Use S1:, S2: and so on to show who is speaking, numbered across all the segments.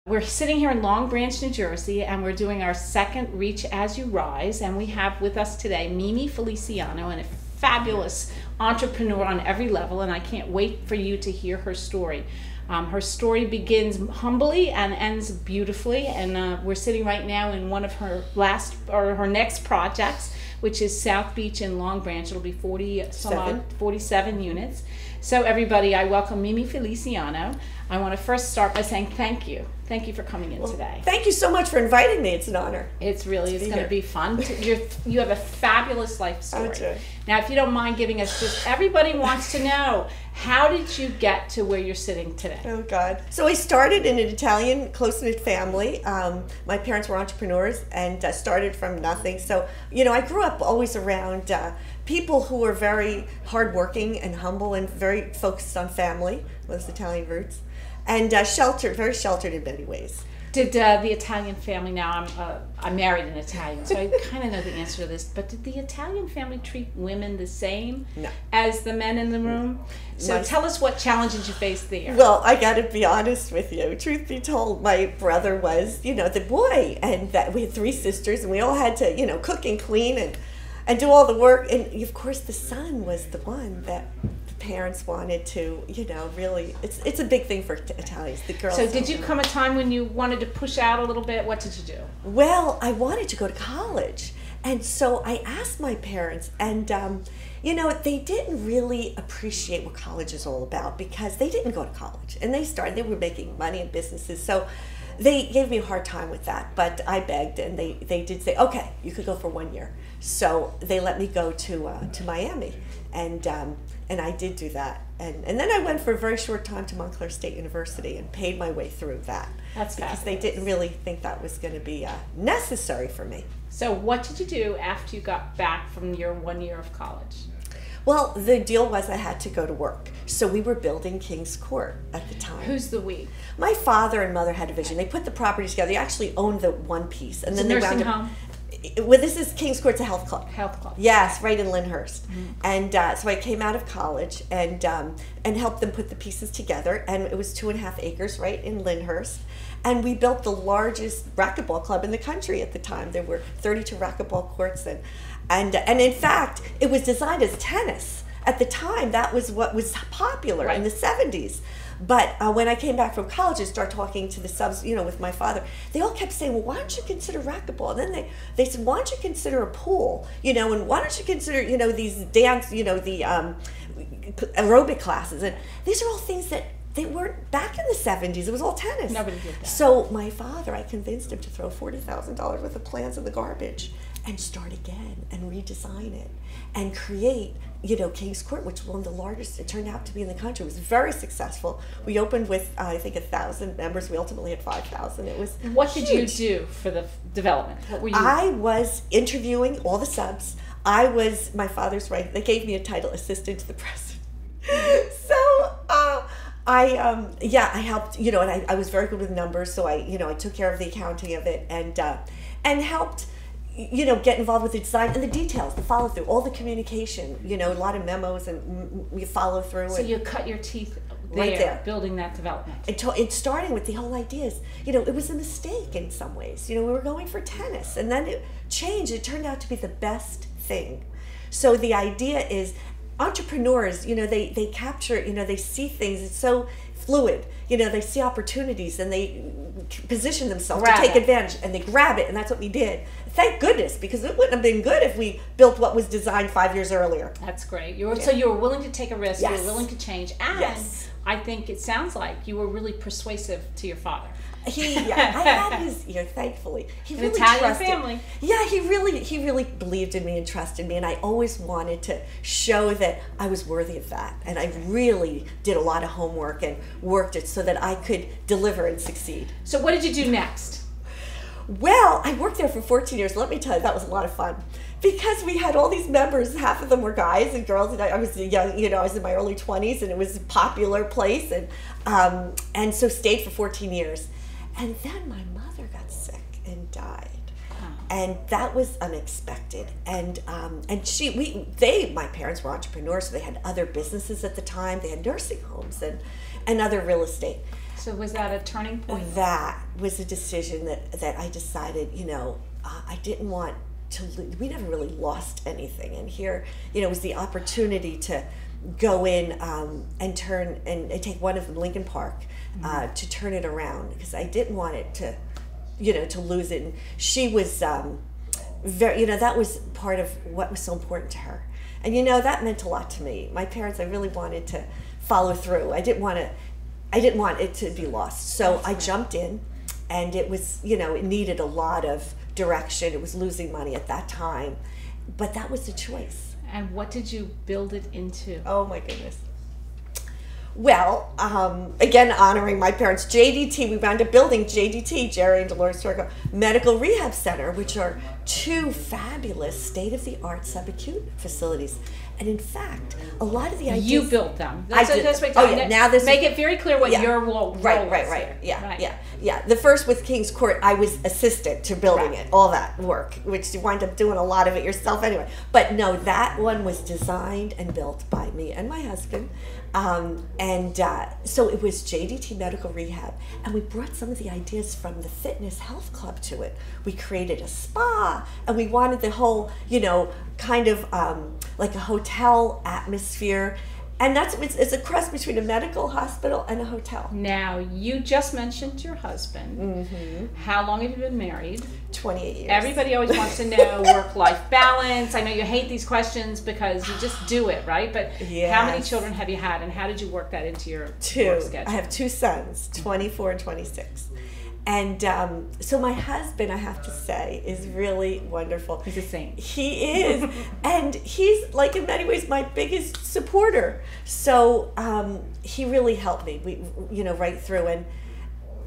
S1: We're sitting here in Long Branch, New Jersey, and we're doing our second Reach As You Rise, and we have with us today Mimi Feliciano, and a fabulous entrepreneur on every level, and I can't wait for you to hear her story. Her story begins humbly and ends beautifully, and we're sitting right now in one of her her next projects, which is South Beach in Long Branch. It'll be 47 units. So everybody, I welcome Mimi Feliciano. I want to first start by saying thank you. Thank you for coming in today.
S2: Thank you so much for inviting me. It's an honor.
S1: It's going to be fun. You have a fabulous life story. Now, if you don't mind giving us just, everybody wants to know, how did you get to where you're sitting today?
S2: Oh, God. So I started in an Italian close-knit family. My parents were entrepreneurs and started from nothing. So, I grew up always around people who were very hardworking and humble and very focused on family, those Italian roots, and sheltered, very sheltered in many ways.
S1: Did the Italian family, now I'm married an Italian, so I kind of know the answer to this, but did the Italian family treat women the same as the men in the room? So tell us what challenges you faced there.
S2: Well, I got to be honest with you. Truth be told, my brother was, the boy, and that we had 3 sisters, and we all had to, cook and clean and do all the work. And of course, the son was the one that the parents wanted to, really, it's a big thing for Italians, the girls.
S1: So did you come a time when you wanted to push out a little bit? What did you do?
S2: Well, I wanted to go to college. And so I asked my parents, and they didn't really appreciate what college is all about because they didn't go to college. And they were making money in businesses. So they gave me a hard time with that, but I begged, and they did say, okay, you could go for 1 year. So they let me go to Miami, and I did do that. And then I went for a very short time to Montclair State University and paid my way through that.
S1: That's
S2: because they didn't really think that was going to be necessary for me.
S1: So what did you do after you got back from your 1 year of college?
S2: Well, the deal was I had to go to work. So we were building King's Court at the time.
S1: Who's the we?
S2: My father and mother had a vision. They put the property together. They actually owned the one piece. And
S1: then
S2: they
S1: nursing home?
S2: Well, this is King's Court's a health club.
S1: Health club.
S2: Yes, right in Lyndhurst. And so I came out of college and helped them put the pieces together. And it was 2.5 acres right in Lyndhurst. And we built the largest racquetball club in the country at the time. There were 32 racquetball courts. And in fact, it was designed as tennis. At the time, that was what was popular in the 70s. But when I came back from college and started talking to the subs, with my father, they all kept saying, well, why don't you consider racquetball? And then they said, why don't you consider a pool? And why don't you consider, these dance, the aerobic classes? And these are all things that they weren't back in the 70s. It was all tennis.
S1: Nobody did that.
S2: So my father, I convinced him to throw $40,000 worth of plans in the garbage and start again and redesign it and create, King's Court, which was one of the largest it turned out to be in the country. It was very successful. We opened with, I think, 1,000 members. We ultimately had 5,000. It was
S1: What did you do for the development? What were you?
S2: I was interviewing all the subs. I was my father's right. They gave me a title, assistant to the president. So I helped, and I was very good with numbers. So I took care of the accounting of it and helped, get involved with the design and the details, the follow through, all the communication, a lot of memos and we follow through.
S1: So you cut your teeth
S2: right there,
S1: building that development.
S2: It's starting with the whole ideas. It was a mistake in some ways. We were going for tennis and then it changed. It turned out to be the best thing. So the idea is entrepreneurs, they capture, they see things. It's so fluid. They see opportunities and they position themselves to take advantage and they grab it, and that's what we did. Thank goodness, because it wouldn't have been good if we built what was designed 5 years earlier.
S1: That's great. So you were willing to take a risk,
S2: yes.
S1: You were willing to change, and I think it sounds like you were really persuasive to your father.
S2: I had his ear, thankfully. He really
S1: Italian
S2: trusted.
S1: family.
S2: Yeah, he really believed in me and trusted me, and I always wanted to show that I was worthy of that. And I really did a lot of homework and worked it so that I could deliver and succeed.
S1: So what did you do next?
S2: Well, I worked there for 14 years. Let me tell you, that was a lot of fun. Because we had all these members, half of them were guys and girls, and I was young, I was in my early 20s, and it was a popular place, and so stayed for 14 years. And then my mother got sick and died. And that was unexpected. And my parents were entrepreneurs, so they had other businesses at the time. They had nursing homes and other real estate.
S1: So was that a turning point?
S2: That was a decision that I decided, I didn't want to lose. We never really lost anything. And here, was the opportunity to go in and turn and take one of them, Lincoln Park, to turn it around, because I didn't want it to lose it. And she was very, that was part of what was so important to her. And that meant a lot to me. My parents, I really wanted to follow through. I didn't want it to be lost. So I jumped in, and it was, it needed a lot of direction. It was losing money at that time, but that was the choice.
S1: And what did you build it into?
S2: Oh my goodness. Well, again, honoring my parents, JDT, we wound up building JDT, Jerry and Dolores Torco Medical Rehab Center, which are two fabulous state-of-the-art subacute facilities. And in fact, a lot of the ideas...
S1: You built them.
S2: I did. Now this
S1: make it very clear what your role is.
S2: Right. Yeah. The first with King's Court, I was assistant to building it, all that work, which you wind up doing a lot of it yourself anyway. But no, that one was designed and built by me and my husband. So it was JDT Medical Rehab, and we brought some of the ideas from the Fitness Health Club to it. We created a spa, and we wanted the whole, kind of like a hotel atmosphere. And it's a cross between a medical hospital and a hotel.
S1: Now, you just mentioned your husband. Mm-hmm. How long have you been married?
S2: 28 years.
S1: Everybody always wants to know work-life balance. I know you hate these questions because you just do it, right? But How many children have you had, and how did you work that into your work schedule?
S2: I have two sons, 24 and 26. And so my husband, I have to say, is really wonderful.
S1: He's a saint.
S2: He is. And he's, like, in many ways, my biggest supporter. So he really helped me, right through.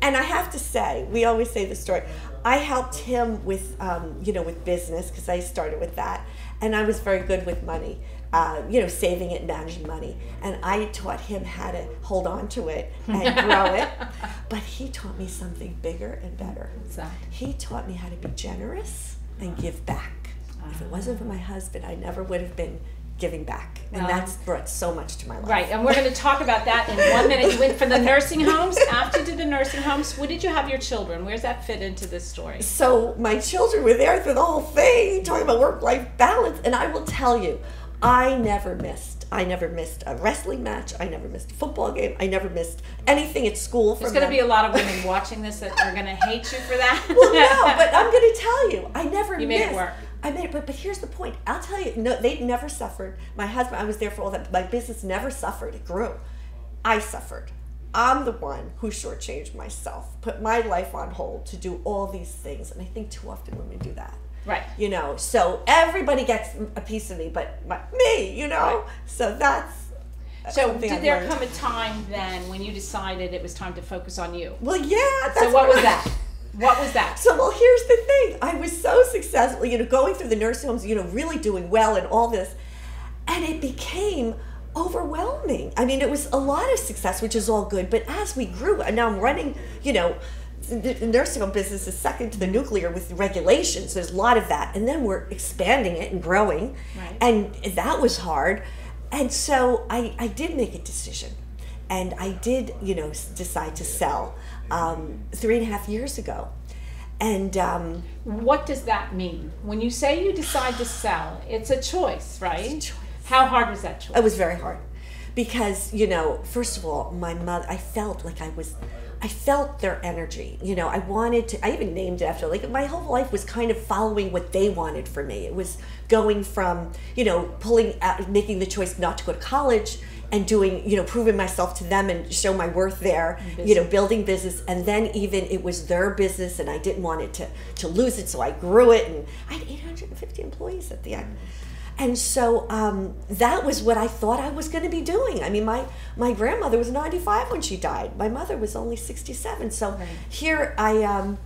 S2: And I have to say, we always say the story, I helped him with, with business, because I started with that. And I was very good with money. Saving it and managing money. And I taught him how to hold on to it and grow it. But he taught me something bigger and better. He taught me how to be generous and give back. If it wasn't for my husband, I never would have been giving back. And that's brought so much to my life.
S1: Right, and we're going to talk about that in 1 minute. You went from the nursing homes. After you did the nursing homes, when did you have your children? Where's that fit into this story?
S2: So my children were there through the whole thing, talking about work-life balance. And I will tell you, I never missed a wrestling match. I never missed a football game. I never missed anything at school.
S1: There's going to be a lot of women watching this that are going to hate you for that.
S2: Well, no, but I'm going to tell you, I never
S1: You
S2: missed.
S1: made it work.
S2: I made it, but here's the point. I'll tell you, no, they never suffered. My husband, I was there for all that. My business never suffered. It grew. I suffered. I'm the one who shortchanged myself, put my life on hold to do all these things. And I think too often women do that.
S1: Right.
S2: So everybody gets a piece of me, but me, Right. So that's
S1: So did there come a time then when you decided it was time to focus on you?
S2: Well, yeah.
S1: So what was that? What was that?
S2: So, well, here's the thing. I was so successful, going through the nursing homes, really doing well and all this. And it became overwhelming. I mean, it was a lot of success, which is all good. But as we grew, and now I'm running, the nursing home business is second to the nuclear with regulations. There's a lot of that. And then we're expanding it and growing.
S1: Right.
S2: And that was hard. And so I did make a decision. And I did, decide to sell 3.5 years ago. And
S1: what does that mean? When you say you decide to sell, it's a choice, right?
S2: It's a choice.
S1: How hard was that choice?
S2: It was very hard. Because, first of all, my mother, I felt their energy. I even named it after, my whole life was kind of following what they wanted for me. It was going from, making the choice not to go to college and doing, proving myself to them and show my worth there, building business. And then even it was their business and I didn't want it to lose it. So I grew it, and I had 850 employees at the end. And so that was what I thought I was going to be doing. I mean, my grandmother was 95 when she died. My mother was only 67. So here I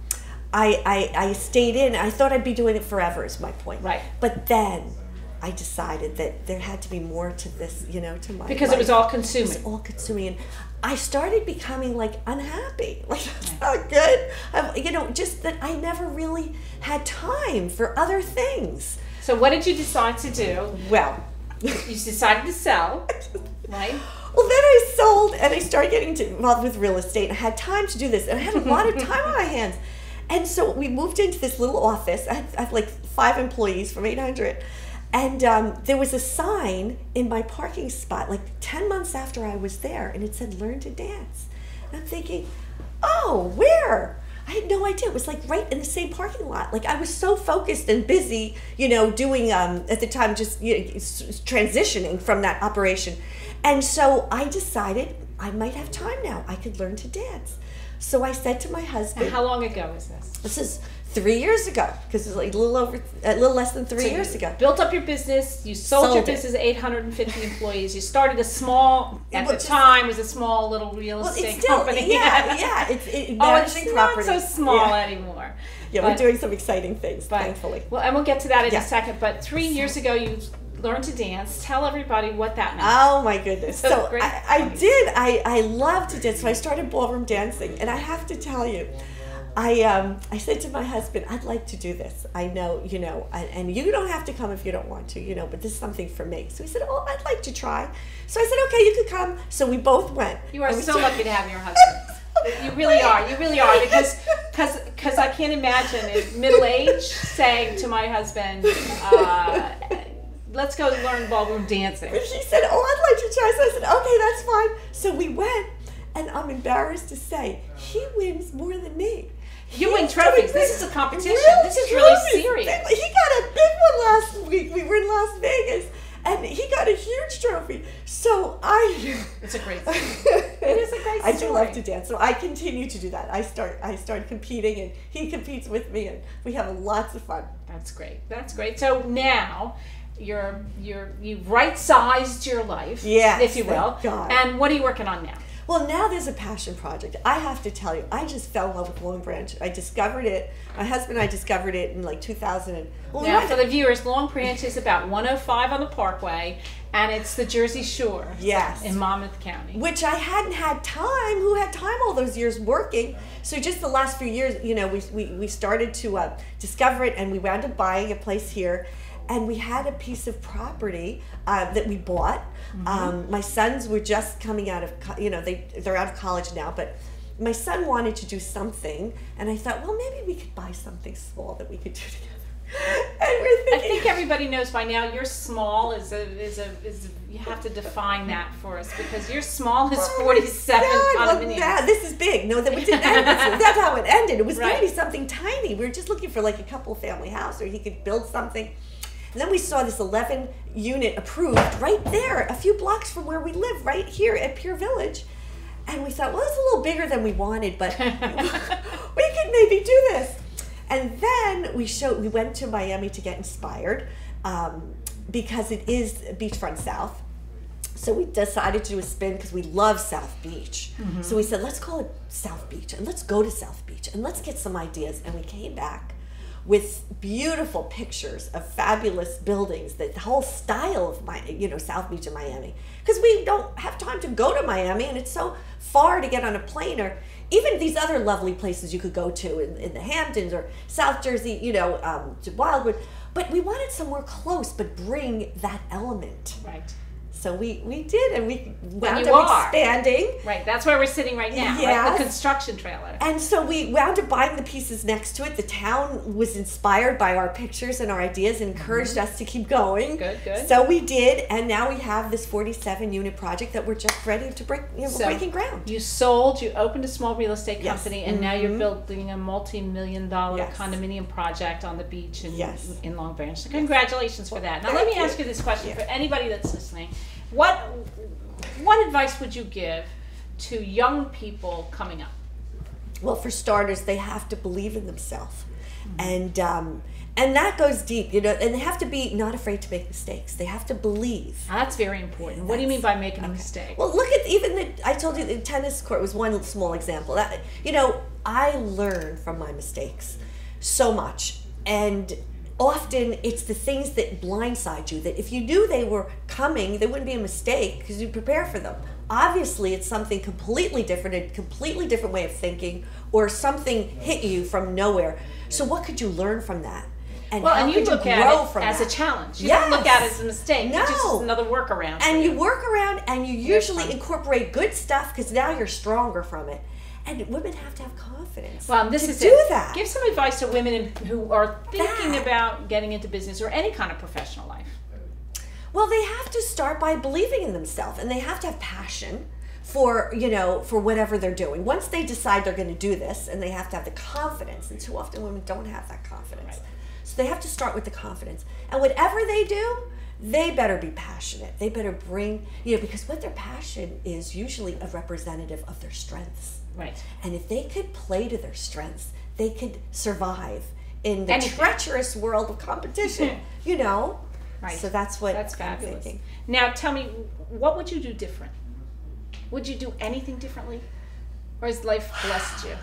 S2: stayed in. I thought I'd be doing it forever is my point.
S1: Right.
S2: But then I decided that there had to be more to this, to my
S1: Because
S2: life.
S1: It was all consuming.
S2: It was all consuming. And I started becoming unhappy. That's not good. Just that I never really had time for other things.
S1: So what did you decide to do?
S2: Well,
S1: you decided to sell, right?
S2: Well, then I sold and I started getting involved with real estate. I had time to do this, and I had a lot of time on my hands. And so we moved into this little office. I had like 5 employees from 800. And there was a sign in my parking spot, like 10 months after I was there, and it said, "Learn to dance." And I'm thinking, oh, where? I had no idea. It was like right in the same parking lot. Like I was so focused and busy, doing, at the time, just transitioning from that operation. And so I decided I might have time now. I could learn to dance. So I said to my husband.
S1: And how long ago is this?
S2: This is 3 years ago, because it was like a little less than 3 years ago.
S1: Built up your business. You sold your business, 850 employees. You started a small, at the time, was a small little real estate company.
S2: Yeah. It's managing property.
S1: Not so small anymore.
S2: Yeah, we're doing some exciting things, thankfully.
S1: Well, and we'll get to that in a second. But 3 years ago, you learned to dance. Tell everybody what that meant.
S2: Oh my goodness! So I did. I love to dance. So I started ballroom dancing, and I have to tell you, I said to my husband, "I'd like to do this. I know, and you don't have to come if you don't want to, but this is something for me." So he said, "Oh, I'd like to try." So I said, "Okay, you could come." So we both went.
S1: You are so lucky to have your husband. You really are. You really are, because I can't imagine in middle age saying to my husband, "Let's go learn ballroom dancing."
S2: And he said, "Oh, I'd like to try." So I said, "Okay, that's fine." So we went, and I'm embarrassed to say, he wins more than me.
S1: You win trophies. This is a competition. This is really serious.
S2: He got a big one last week. We were in Las Vegas, and he got a huge trophy. So
S1: it's a great story. It is a great story.
S2: I do love to dance, so I continue to do that. I start competing, and he competes with me, and we have lots of fun.
S1: That's great. That's great. So now you've right-sized your life, if you will.
S2: God.
S1: And what are you working on now?
S2: Well, now there's a passion project. I have to tell you, I just fell in love with Long Branch. I discovered it. My husband and I discovered it in like 2000.
S1: Now, for the viewers, Long Branch is about 105 on the Parkway, and it's the Jersey Shore.
S2: Yes.
S1: In Monmouth County.
S2: Which I hadn't had time. Who had time all those years working? So just the last few years, we started to discover it, and we wound up buying a place here. And we had a piece of property that we bought. Mm-hmm. My sons were just coming out of, they're out of college now, but my son wanted to do something, and I thought, well, maybe we could buy something small that we could do together. And we're thinking,
S1: I think everybody knows by now your small is you have to define that for us, because your small is 47 condominiums.
S2: Well, this is big. No, that we didn't end. That's how it ended. It was going to be something tiny. We were just looking for like a couple family house, or he could build something. And then we saw this 11-unit approved right there, a few blocks from where we live, right here at Pier Village. And we thought, well, it's a little bigger than we wanted, but we could maybe do this. And then we went to Miami to get inspired, because it is beachfront South. So we decided to do a spin because we love South Beach. Mm-hmm. So we said, let's call it South Beach, and let's go to South Beach, and let's get some ideas. And we came back with beautiful pictures of fabulous buildings, the whole style of South Beach and Miami. Because we don't have time to go to Miami, and it's so far to get on a plane, or even these other lovely places you could go to in the Hamptons or South Jersey, to Wildwood. But we wanted somewhere close, but bring that element.
S1: Right.
S2: So we did, and we wound up expanding.
S1: Right, that's where we're sitting right now, right? The construction trailer.
S2: And so we wound up buying the pieces next to it. The town was inspired by our pictures and our ideas and encouraged us to keep going.
S1: Good.
S2: So we did, and now we have this 47-unit project that we're just ready to break, we're breaking ground.
S1: You opened a small real estate company, and now you're building a multi-million-dollar condominium project on the beach in Long Branch. So congratulations for that. Now let me ask you this question for anybody that's listening. What advice would you give to young people coming up?
S2: Well, for starters, they have to believe in themselves, and that goes deep, and they have to be not afraid to make mistakes. They have to believe.
S1: Now, that's very important. What do you mean by making a mistake?
S2: Well, look at I told you the tennis court was one small example. That I learn from my mistakes so much, and often it's the things that blindside you, that if you knew they were coming, they wouldn't be a mistake because you prepare for them. Obviously, it's something completely different, a completely different way of thinking, or something hit you from nowhere. So what could you learn from that? and
S1: well,
S2: how
S1: and you
S2: could
S1: look
S2: you
S1: at
S2: grow
S1: it
S2: from
S1: as
S2: that?
S1: a challenge. You
S2: Yes.
S1: don't look at it as a mistake.
S2: No.
S1: It's just another workaround.
S2: And you work around, and you usually
S1: fun.
S2: incorporate good stuff because now you're stronger from it. And women have to have confidence.
S1: Well, and this
S2: to
S1: is
S2: do
S1: it.
S2: that.
S1: Give some advice to women who are thinking
S2: That.
S1: about getting into business or any kind of professional life.
S2: Well, they have to start by believing in themselves, and they have to have passion for, for whatever they're doing. Once they decide they're going to do this, and they have to have the confidence, and too often women don't have that confidence.
S1: Right.
S2: So they have to start with the confidence. And whatever they do, they better be passionate. They better bring, because what their passion is usually a representative of their strengths.
S1: Right.
S2: And if they could play to their strengths, they could survive in the
S1: Anything.
S2: treacherous world of competition,
S1: Right.
S2: So that's
S1: That's
S2: I'm
S1: fabulous.
S2: thinking.
S1: Now, tell me, what would you do different? Would you do anything differently? Or has life blessed you?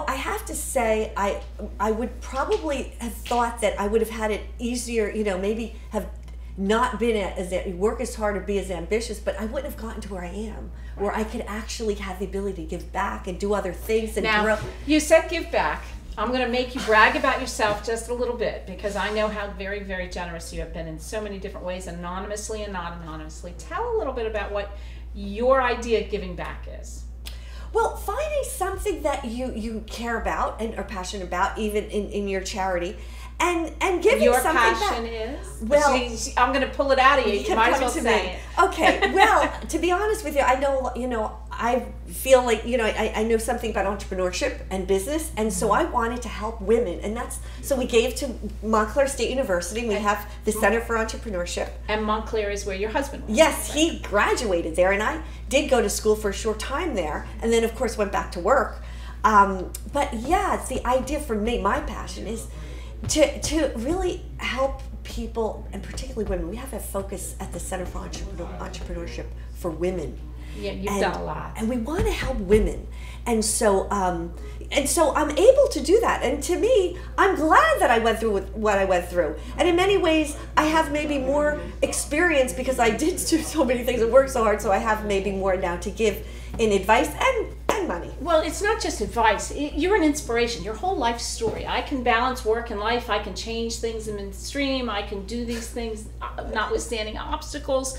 S2: I have to say, I would probably have thought that I would have had it easier, maybe have not been work as hard or be as ambitious, but I wouldn't have gotten to where I am, where I could actually have the ability to give back and do other things and
S1: Now,
S2: grow.
S1: you said give back. I'm going to make you brag about yourself just a little bit because I know how very, very generous you have been in so many different ways, anonymously and not anonymously. Tell a little bit about what your idea of giving back is.
S2: Well, finding something that you care about and are passionate about, even in your charity, and giving
S1: Your
S2: something
S1: passion
S2: back.
S1: is?
S2: Well,
S1: I'm going to pull it out of you. You might as well say it.
S2: Okay. Well, to be honest with you, I know, I feel like, I know something about entrepreneurship and business, and so I wanted to help women, and so we gave to Montclair State University. We have the Center for Entrepreneurship.
S1: And Montclair is where your husband was.
S2: Yes, he graduated there, and I did go to school for a short time there, and then of course went back to work. But yeah, it's the idea for me. My passion is to really help people, and particularly women. We have a focus at the Center for Entrepreneurship for women.
S1: Yeah, you've done a lot.
S2: And we want to help women. And so I'm able to do that. And to me, I'm glad that I went through with what I went through. And in many ways, I have maybe more experience because I did do so many things and work so hard. So I have maybe more now to give in advice and money.
S1: Well, it's not just advice. You're an inspiration. Your whole life story. I can balance work and life. I can change things in midstream. I can do these things notwithstanding obstacles.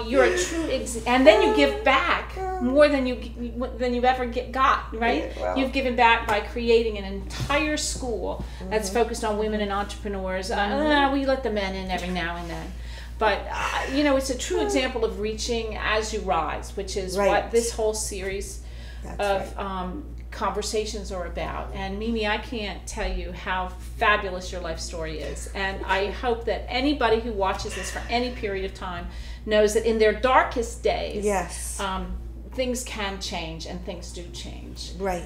S1: You're a true and then you give back more than you've ever got, right?
S2: Yeah, well. You've
S1: given back by creating an entire school that's focused on women and entrepreneurs. We let the men in every now and then. But, it's a true example of reaching as you rise, which is what this whole series of conversations are about. And Mimi, I can't tell you how fabulous your life story is. And I hope that anybody who watches this for any period of time knows that in their darkest days, things can change, and things do change.
S2: Right.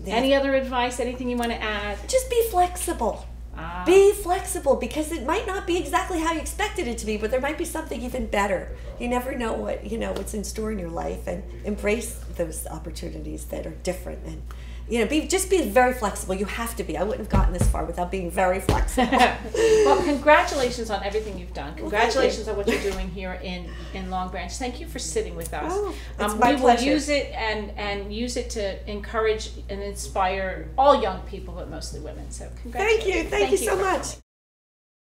S1: Any other advice? Anything you want to add?
S2: Just be flexible. Be flexible, because it might not be exactly how you expected it to be, but there might be something even better. You never know what's in store in your life, and embrace those opportunities that are different. And just be very flexible. You have to be. I wouldn't have gotten this far without being very flexible.
S1: Well, congratulations on everything you've done. Congratulations
S2: on
S1: what you're doing here in Long Branch. Thank you for sitting with us.
S2: Oh, it's my
S1: we
S2: pleasure.
S1: will use it and use it to encourage and inspire all young people, but mostly women. So congratulations.
S2: Thank you so much.